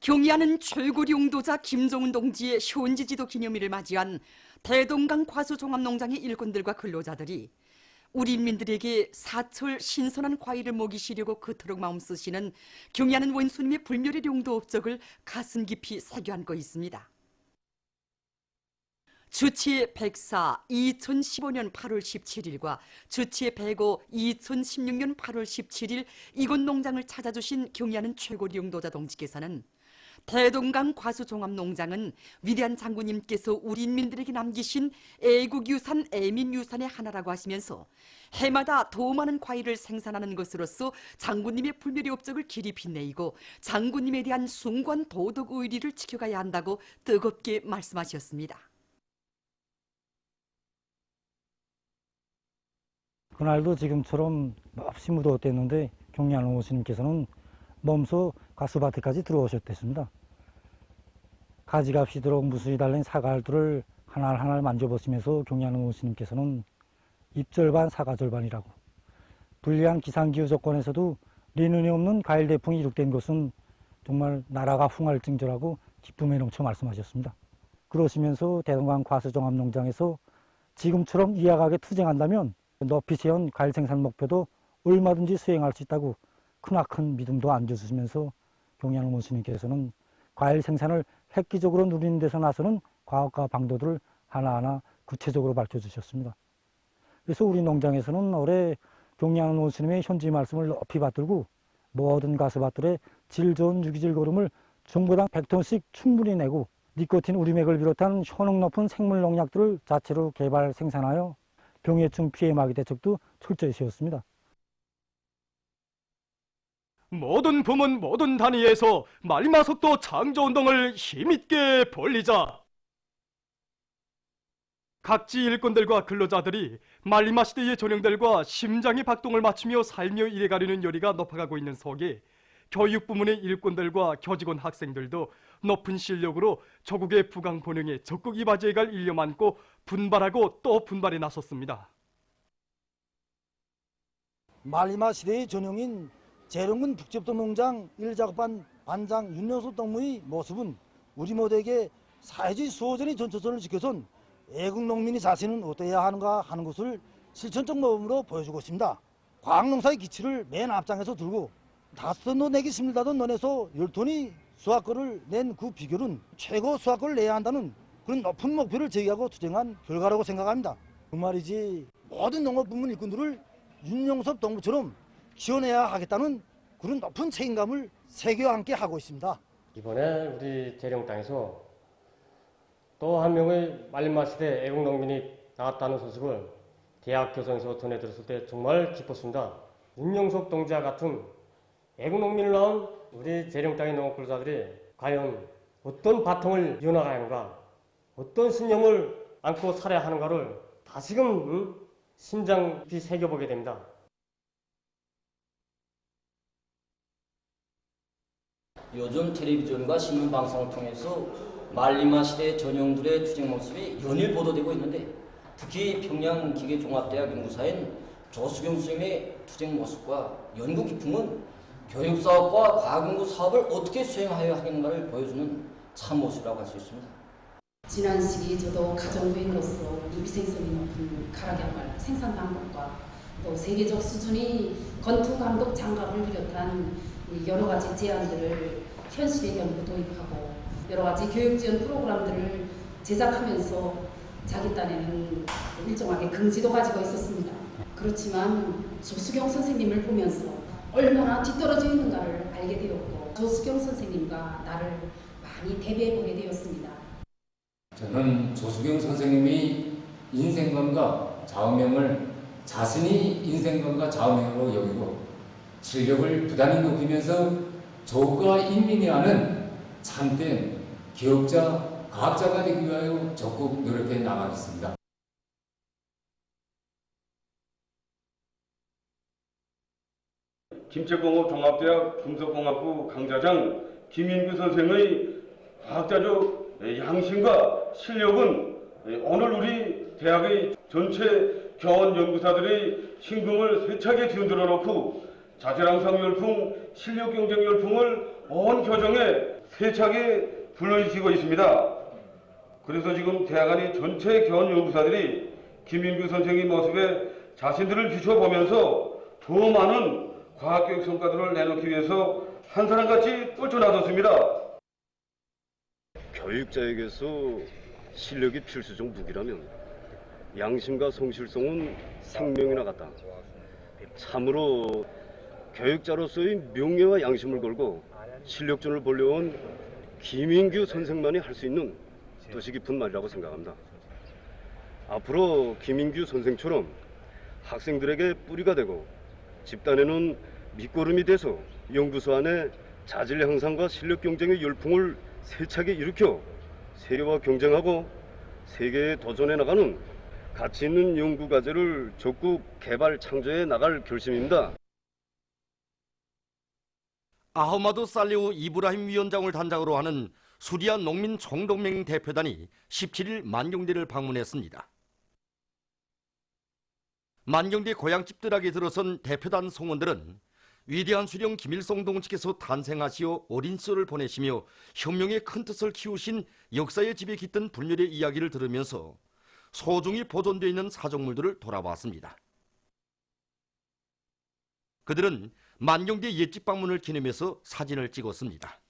경의하는 최고 용도자 김정은 동지의 현지지도 기념일을 맞이한 대동강 과수종합농장의 일꾼들과 근로자들이 우리 인민들에게 사철 신선한 과일을 먹이 시려고 그토록 마음 쓰시는 경의하는 원수님의 불멸의 용도 업적을 가슴 깊이 새겨 안고 있습니다. 주치 104 2015년 8월 17일과 주치 105 2016년 8월 17일 이곳 농장을 찾아주신 경의하는 최고 용도자 동지께서는 대동강 과수종합농장은 위대한 장군님께서 우리 인민들에게 남기신 애국유산, 애민유산의 하나라고 하시면서 해마다 더 많은 과일을 생산하는 것으로서 장군님의 불멸의 업적을 길이 빛내이고 장군님에 대한 숭고한 도덕 의리를 지켜가야 한다고 뜨겁게 말씀하셨습니다. 그날도 지금처럼 몹시 무더웠댔는데 경의하는 원수님께서는 몸소 가수밭에까지 들어오셨댔습니다. 가지값이도록 무수히 달린 사과알들을 하나하나 만져보시면서 경의하는 원수님께서는 잎절반 사과절반이라고, 불리한 기상기후 조건에서도 리눈이 없는 과일 대풍이 이룩된 것은 정말 나라가 흥할증조라고 기쁨에 넘쳐 말씀하셨습니다. 그러시면서 대동강 과수종합농장에서 지금처럼 이악하게 투쟁한다면 높이 세운 과일 생산 목표도 얼마든지 수행할 수 있다고 크나큰 믿음도 안겨주시면서 경의하는 원수님께서는 과일 생산을 획기적으로 누리는 데서 나서는 과학과 방도들을 하나하나 구체적으로 밝혀주셨습니다. 그래서 우리 농장에서는 올해 경의하는 원수님의 현지 말씀을 높이 받들고 모든 가수밭들의 질 좋은 유기질 거름을 중고당 100톤씩 충분히 내고 니코틴 우리맥을 비롯한 효능 높은 생물 농약들을 자체로 개발 생산하여 병해충 피해 마개 대책도 철저히 세웠습니다. 모든 부문 모든 단위에서 말마석도 창조운동을 힘있게 벌리자. 각지 일꾼들과 근로자들이 말리마 시대의 전형들과 심장의 박동을 맞추며 살며 일해가려는 열의가 높아가고 있는 속에 교육 부문의 일꾼들과 교직원 학생들도 높은 실력으로 조국의 부강 번영에 적극 이바지해갈 일념 안고 분발하고 또 분발에 나섰습니다. 말리마 시대의 전형인 재롱군 북접도농장 1작업반 반장 윤여섭 동무의 모습은 우리 모두에게 사회주의 수호전의 전초선을 지켜선 애국농민의 자세는 어떠해야 하는가 하는 것을 실천적 모범으로 보여주고 있습니다. 과학농사의 기치를 맨 앞장에서 들고 5톤도 내기 힘들다던 논에서 10톤이 수확거를 낸 그 비결은 최고 수확거를 내야 한다는 그런 높은 목표를 제기하고 투쟁한 결과라고 생각합니다. 그 말이지 모든 농업부문 일꾼들을 윤영섭 동무처럼 지원해야 하겠다는 그런 높은 책임감을 세계와 함께 하고 있습니다. 이번에 우리 재령 땅에서 또 한 명의 말리마 시대 애국농민이 나왔다는 소식을 대학 교정에서 전해 들었을 때 정말 기뻤습니다. 윤영석 동지와 같은 애국농민을 낳은 우리 재령 땅의 농업근로자들이 과연 어떤 바통을 이어나가야 하는가, 어떤 신념을 안고 살아야 하는가를 다시금 심장 깊이 새겨보게 됩니다. 요즘 텔레비전과 신문방송을 통해서 말리마 시대 전형들의 투쟁 모습이 연일 보도되고 있는데, 특히 평양기계종합대학 연구사인 조수경 선생님의 투쟁 모습과 연구 기품은 교육사업과 과학연구 사업을 어떻게 수행하여 하겠는가를 보여주는 참모습이라고 할 수 있습니다. 지난 시기 저도 가정부인으로서 위생성이 높은 가락양말 생산 방법과 또 세계적 수준의 건투 감독 장갑을 비롯한 여러 가지 제안들을 현실에 연구 도입하고 여러 가지 교육 지원 프로그램들을 제작하면서 자기 딴에는 일정하게 긍지도 가지고 있었습니다. 그렇지만 조수경 선생님을 보면서 얼마나 뒤떨어져 있는가를 알게 되었고, 조수경 선생님과 나를 많이 대비해보게 되었습니다. 저는 조수경 선생님이 인생관과 좌우명을 자신이 인생관과 좌우명으로 여기고 실력을 부단히 높이면서 조국과 인민이 하는 참된 기업자, 과학자가 되기 위하여 적극 노력해 나가겠습니다. 김책공업종합대학 금속공학부 강좌장 김인규 선생의 과학자적 양심과 실력은 오늘 우리 대학의 전체 교원 연구사들의 신금을 세차게 뒤흔들어 놓고 자질항상 열풍, 실력 경쟁 열풍을 온 교정에 세차게 불러지고 있습니다. 그래서 지금 대학안의 전체 견 연구사들이 김민규 선생의 모습에 자신들을 비춰보면서 더 많은 과학교육 성과들을 내놓기 위해서 한 사람같이 뛰쳐나섰습니다. 교육자에게서 실력이 필수적 무기라면 양심과 성실성은 생명이나 같다. 참으로 교육자로서의 명예와 양심을 걸고 실력전을 벌려온 김민규 선생만이 할 수 있는 뜻이 깊은 말이라고 생각합니다. 앞으로 김민규 선생처럼 학생들에게 뿌리가 되고 집단에는 밑거름이 돼서 연구소 안에 자질 향상과 실력 경쟁의 열풍을 세차게 일으켜 세계와 경쟁하고 세계에 도전해 나가는 가치 있는 연구 과제를 적극 개발 창조해 나갈 결심입니다. 아흐마드 살리우 이브라힘 위원장을 단장으로 하는 수리아 농민 총동맹 대표단이 17일 만경대를 방문했습니다. 만경대 고향집들에게 들어선 대표단 성원들은 위대한 수령 김일성 동지께서 탄생하시어 어린 시절을 보내시며 혁명의 큰 뜻을 키우신 역사의 집에 깃든 분열의 이야기를 들으면서 소중히 보존되어 있는 사적물들을 돌아봤습니다. 그들은 만경대 옛집 방문을 기념해서 사진을 찍었습니다.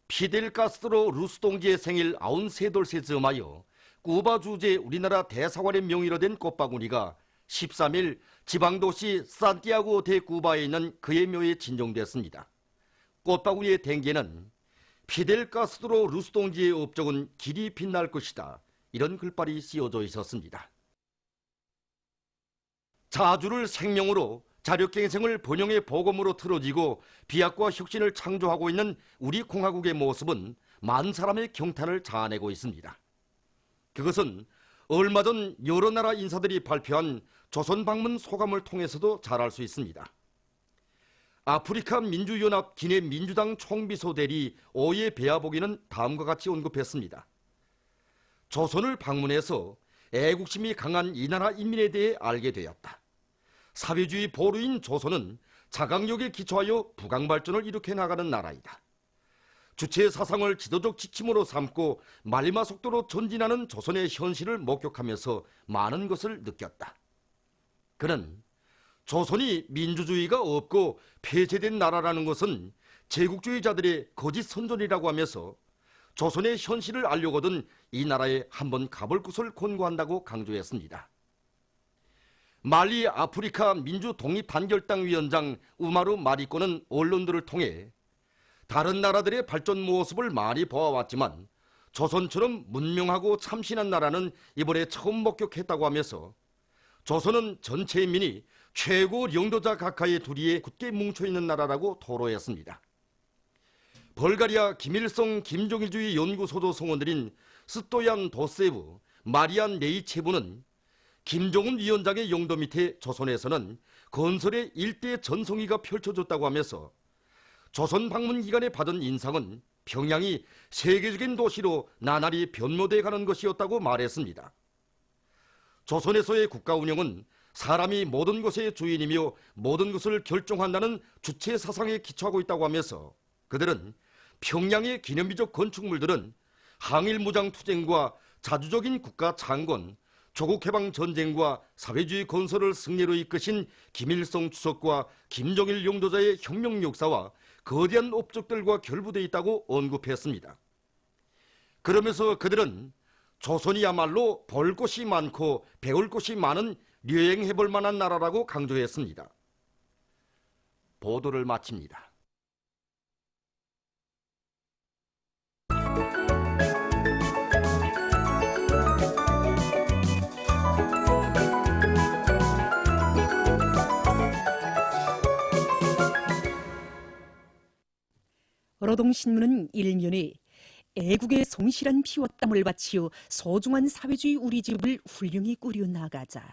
피델 카스트로 루스 동지의 생일 93돌세 즈음하여 쿠바 주재 우리나라 대사관의 명의로 된 꽃바구니가 13일 지방도시 산티아고 데 쿠바에 있는 그의 묘에 진정됐습니다. 꽃바구니의 댕기에는 피델 카스트로 루스 동지의 업적은 길이 빛날 것이다. 이런 글발이 씌워져 있었습니다. 자주를 생명으로 자력갱생을 번영의 보검으로 틀어지고 비약과 혁신을 창조하고 있는 우리 공화국의 모습은 많은 사람의 경탄을 자아내고 있습니다. 그것은 얼마 전 여러 나라 인사들이 발표한 조선 방문 소감을 통해서도 잘 알 수 있습니다. 아프리카 민주연합 기내 민주당 총비서 대리 오예 베아보기는 다음과 같이 언급했습니다. 조선을 방문해서 애국심이 강한 이 나라 인민에 대해 알게 되었다. 사회주의 보루인 조선은 자강력에 기초하여 부강발전을 일으켜 나가는 나라이다. 주체의 사상을 지도적 지침으로 삼고 말리마 속도로 전진하는 조선의 현실을 목격하면서 많은 것을 느꼈다. 그는 조선이 민주주의가 없고 폐쇄된 나라라는 것은 제국주의자들의 거짓 선전이라고 하면서 조선의 현실을 알려거든 이 나라에 한번 가볼 것을 권고한다고 강조했습니다. 말리 아프리카 민주독립단결당 위원장 우마르 마리코는 언론들을 통해 다른 나라들의 발전 모습을 많이 보아왔지만 조선처럼 문명하고 참신한 나라는 이번에 처음 목격했다고 하면서 조선은 전체 인민이 최고 영도자 각하의 두리에 굳게 뭉쳐있는 나라라고 토로했습니다. 벌가리아 김일성 김정일주의 연구소도 성원들인 스토얀 도세브, 마리안 네이체브는 김정은 위원장의 영도 밑에 조선에서는 건설의 일대 전성기가 펼쳐졌다고 하면서 조선 방문 기간에 받은 인상은 평양이 세계적인 도시로 나날이 변모돼 가는 것이었다고 말했습니다. 조선에서의 국가 운영은 사람이 모든 것의 주인이며 모든 것을 결정한다는 주체 사상에 기초하고 있다고 하면서 그들은 평양의 기념비적 건축물들은 항일무장투쟁과 자주적인 국가 창건, 조국해방 전쟁과 사회주의 건설을 승리로 이끄신 김일성 주석과 김정일 영도자의 혁명 역사와 거대한 업적들과 결부되어 있다고 언급했습니다. 그러면서 그들은 조선이야말로 볼 것이 많고 배울 것이 많은 여행해볼 만한 나라라고 강조했습니다. 보도를 마칩니다. 노동신문은 일면에 애국의 성실한 피와 땀을 바치어 소중한 사회주의 우리 집을 훌륭히 꾸려나가자,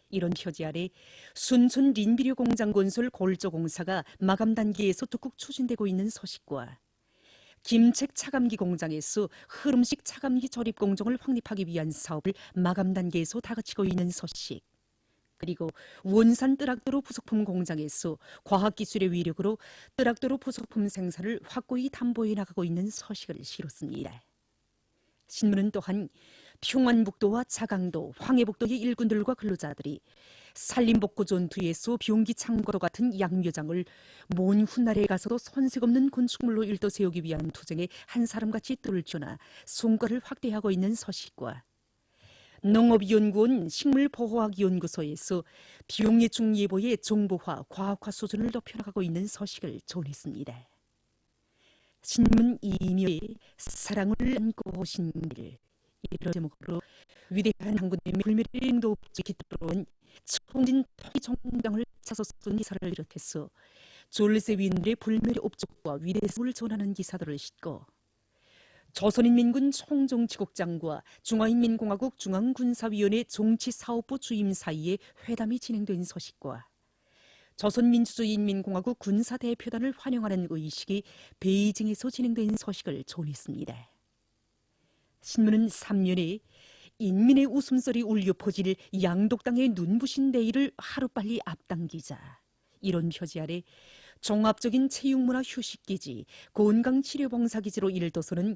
이런 표지 아래 순천 린비료 공장 건설 골조공사가 마감 단계에서 적극 추진되고 있는 소식과 김책 차감기 공장에서 흐름식 차감기 조립 공정을 확립하기 위한 사업을 마감 단계에서 다그치고 있는 소식, 그리고 원산 뜨락도로 부속품 공장에서 과학기술의 위력으로 뜨락도로 부속품 생산을 확고히 담보해 나가고 있는 서식을 실었습니다. 신문은 또한 평안북도와 자강도, 황해북도의 일꾼들과 근로자들이 산림복구 전투에서 비용기 창고로 같은 양묘장을 먼 훗날에 가서도 손색 없는 건축물로 일도 세우기 위한 투쟁에 한 사람같이 뚫어주나 성과를 확대하고 있는 서식과 농업연구원 식물보호학연구소에서 비용예중 예보의 정보화, 과학화 수준을 높여나가고 있는 서식을 전했습니다. 신문 이묘의 사랑을 안고 오신 길, 이런 제목으로 위대한 한국님의 불멸의 응도업체 깃들어온 청진 토이 정장을 차서 쓴 기사를 비롯해서 졸세 위인들의 불멸의 업적과 위대성을 전하는 기사들을 싣고 조선인민군 총정치국장과 중화인민공화국 중앙군사위원회 정치사업부 주임 사이에 회담이 진행된 소식과 조선민주주의인민공화국 군사대표단을 환영하는 의식이 베이징에서 진행된 소식을 전했습니다. 신문은 3년에 인민의 웃음소리 울려 퍼질 양독당의 눈부신 내일을 하루빨리 앞당기자, 이런 표지 아래 종합적인 체육문화 휴식기지, 건강치료봉사기지로 일도서는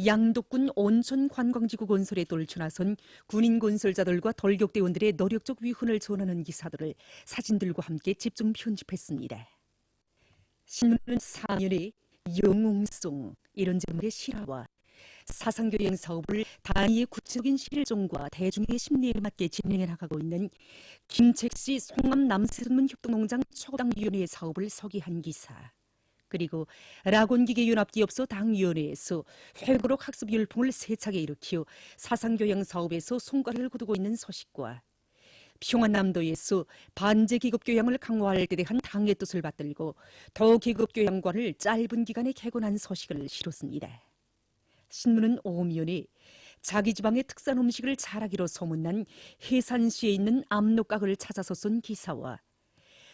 양독군 온천관광지구 건설에 떨쳐나선 군인 건설자들과 돌격대원들의 노력적 위훈을 전하는 기사들을 사진들과 함께 집중 편집했습니다. 신문은 4년에 영웅송, 이런 제목의 실화와 사상교양 사업을 단위의 구체적인 실종과 대중의 심리에 맞게 진행해 나가고 있는 김책시 송암 남세전문 협동농장 초당위원회의 사업을 소개한 기사, 그리고 라곤기계연합기업소 당위원회에서 회고록 학습 열풍을 세차게 일으켜 사상교양 사업에서 성과를 거두고 있는 소식과 평안남도에서 반제계급교양을 강화할 때 대한 당의 뜻을 받들고 더계급교양관을 짧은 기간에 개관한 소식을 실었습니다. 신문은 오미연이 자기 지방의 특산 음식을 잘하기로 소문난 해산시에 있는 압록각을 찾아서 쓴 기사와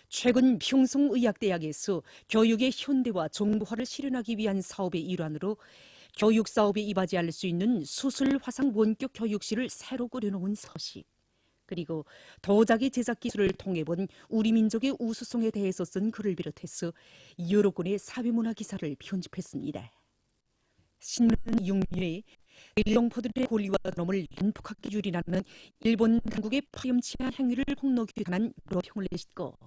최근 평성의학대학에서 교육의 현대화 정보화를 실현하기 위한 사업의 일환으로 교육사업에 이바지할 수 있는 수술화상 원격 교육실을 새로 꾸려놓은 소식, 그리고 도자기 제작 기술을 통해본 우리 민족의 우수성에 대해서 쓴 글을 비롯해서 여러 건의 사회문화 기사를 편집했습니다. 신문은 6년에 일동포들의 권리와 넘을 난폭하게 유린하는 일본 당국의 파렴치한 행위를 폭로규탄한 여러 평을 내싣고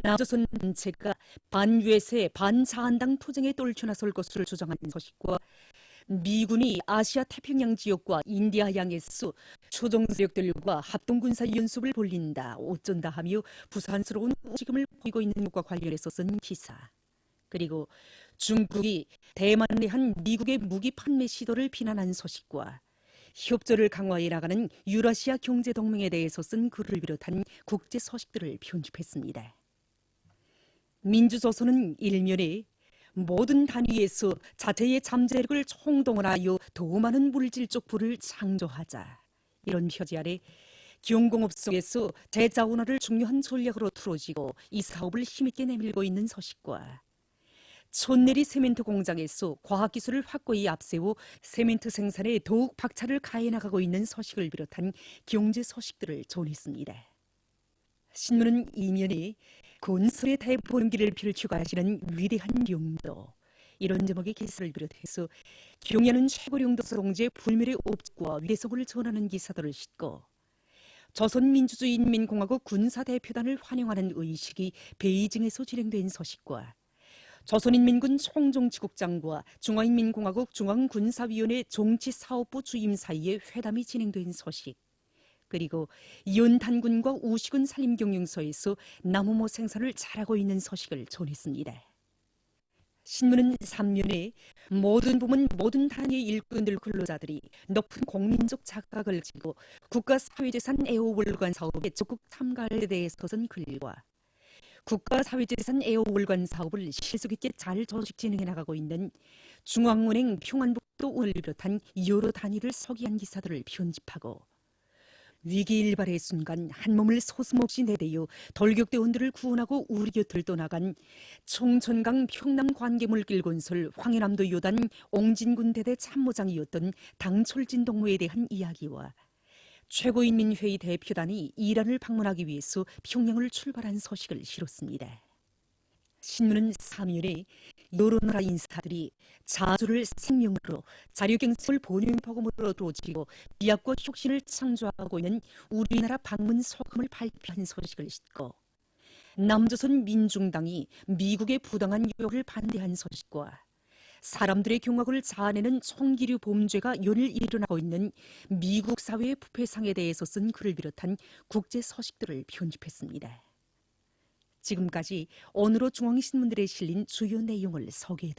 남조선 단체가 반유해세 반자한당 투쟁에 떨쳐나설 것을 주장하는 소식과 미군이 아시아 태평양 지역과 인디아양에서 초정 세력들과 합동군사연습을 벌린다, 어쩐다 하며 부산스러운 움직임을 보이고 있는 것과 관련해서 쓴 기사, 그리고 중국이 대만에 대한 미국의 무기 판매 시도를 비난한 소식과 협조를 강화해 나가는 유라시아 경제동맹에 대해서 쓴 글을 비롯한 국제 소식들을 편집했습니다. 민주조선은 일면에 모든 단위에서 자체의 잠재력을 총동원하여 더 많은 물질적 부를 창조하자, 이런 표지 아래 경공업 속에서 대자원화를 중요한 전략으로 틀어지고 이 사업을 힘있게 내밀고 있는 소식과 촌내리 세멘트 공장에서 과학기술을 확고히 앞세워 세멘트 생산에 더욱 박차를 가해 나가고 있는 소식을 비롯한 경제 소식들을 전했습니다. 신문은 이면에 건설의 대보름기를 펼치고 하시는 위대한 용도, 이런 제목의 기사를 비롯해서 경야는 최고령도서 동지의 불멸의 업적과 위대성을 전하는 기사들을 싣고 조선민주주의인민공화국 군사대표단을 환영하는 의식이 베이징에서 진행된 소식과 조선인민군 총정치국장과 중화인민공화국 중앙군사위원회 정치사업부 주임 사이에 회담이 진행된 소식, 그리고 연탄군과 우식군 산림경영소에서 나무모 생산을 잘하고 있는 소식을 전했습니다. 신문은 3년에 모든 부문 모든 단위의 일꾼들 근로자들이 높은 공민적 자각을 지고 국가사회재산 애호월관 사업에 적극 참가할 때 대해서 쓴 글과 국가사회재산 애호월관 사업을 실속 있게 잘 조직 진행해 나가고 있는 중앙은행 평안북도원을 비롯한 여러 단위를 소개한 기사들을 편집하고 위기일발의 순간 한 몸을 소스없이 내대어 돌격대원들을 구원하고 우리 곁을 떠나간 청천강 평남관계물길 건설 황해남도 요단 옹진군 대대 참모장이었던 당철진 동무에 대한 이야기와 최고인민회의 대표단이 이란을 방문하기 위해서 평양을 출발한 소식을 실었습니다. 신문은 3일에 여러 나라 인사들이 자주를 생명으로 자료갱생을 본연복음으로 도지고 비약과 혁신을 창조하고 있는 우리나라 방문 소감을 발표한 소식을 싣고 남조선 민중당이 미국의 부당한 유혹을 반대한 소식과 사람들의 경악을 자아내는 총기류 범죄가 연일 일어나고 있는 미국 사회의 부패상에 대해서 쓴 글을 비롯한 국제 소식들을 편집했습니다. 지금까지 오늘의 중앙신문들에 실린 주요 내용을 소개해드렸습니다.